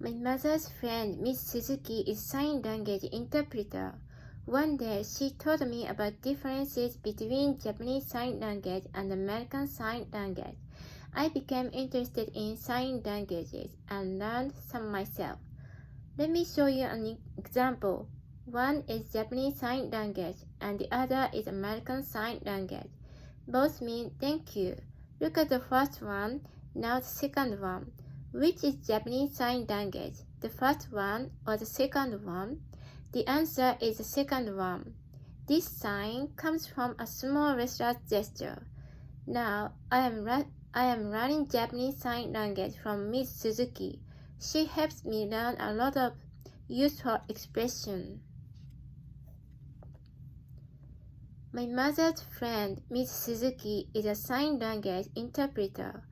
My mother's friend, Miss Suzuki, is sign language interpreter. One day, she told me about differences between Japanese sign language and American sign language. I became interested in sign languages and learned some myself. Let me show you an example. One is Japanese sign language and the other is American sign language. Both mean thank you. Look at the first one, now the second one. Which is Japanese sign language, the first one or the second one? The answer is the second one. This sign comes from a small wrestler's gesture. Now, I am learning Japanese sign language from Miss Suzuki. She helps me learn a lot of useful expression. My mother's friend, Miss Suzuki, is a sign language interpreter.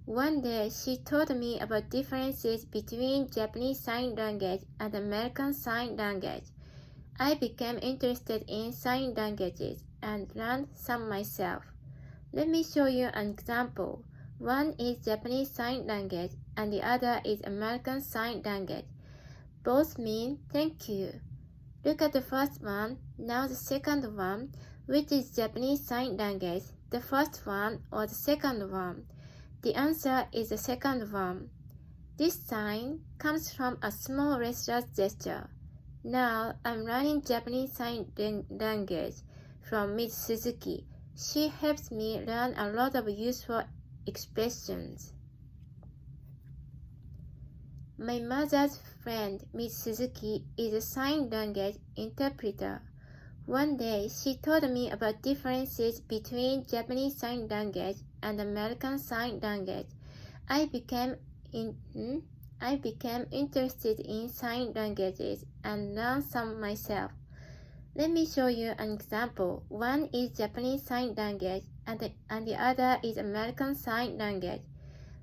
One day, she told me about differences between Japanese sign language and American sign language. I became interested in sign languages and learned some myself. Let me show you an example. One is Japanese sign language and the other is American sign language. Both mean thank you. Look at the first one, now the second one. Which is Japanese sign language, the first one or the second one? The answer is the second one. This sign comes from a small wrestler's gesture. Now I'm learning Japanese sign language from Miss Suzuki. She helps me learn a lot of useful expressions. My mother's friend, Miss Suzuki, is a sign language interpreter. One day, she told me about differences between Japanese sign language and American sign language. I became interested in sign languages and learned some myself. Let me show you an example. One is Japanese sign language and the other is American sign language.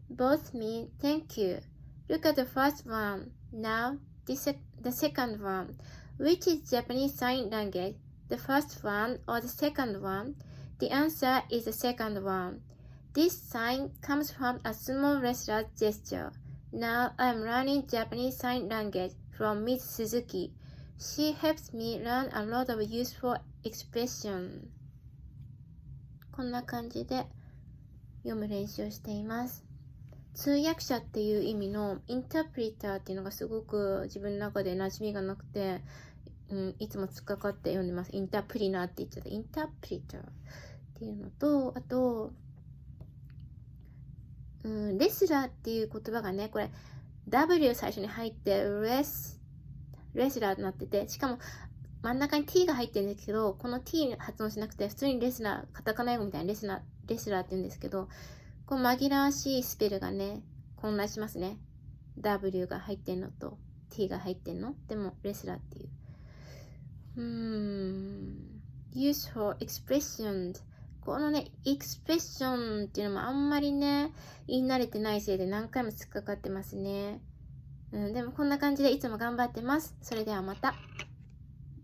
Both mean thank you. Look at the first one, now the second one. Which is Japanese sign language, the first one or the second one? The answer is the second one. This sign comes from a small wrestler's gesture. Now I am learning Japanese sign language from Miss Suzuki. She helps me learn a lot of useful expression. こんな感じで読む練習をしています。通訳者っていう意味のインタープリターっていうのがすごく自分の中で馴染みがなくて、いつも突っかかって読んでます。インタープリナーって言っちゃった。インタープリターっていうのと、あと、レスラーっていう言葉がね、これ W 最初に入ってレスラーになってて、しかも真ん中に T が入ってるんですけど、この T 発音しなくて普通にレスラー、カタカナ英語みたいなレスラーって言うんですけど、こう紛らわしいスペルがね、混乱しますね。W が入ってんのと T が入ってんの。でもレスラーっていう。useful expressions。このね、エクスプレッションっていうのもあんまりね、言い慣れてないせいで何回も突っかかってますね。でもこんな感じでいつも頑張ってます。それではまた。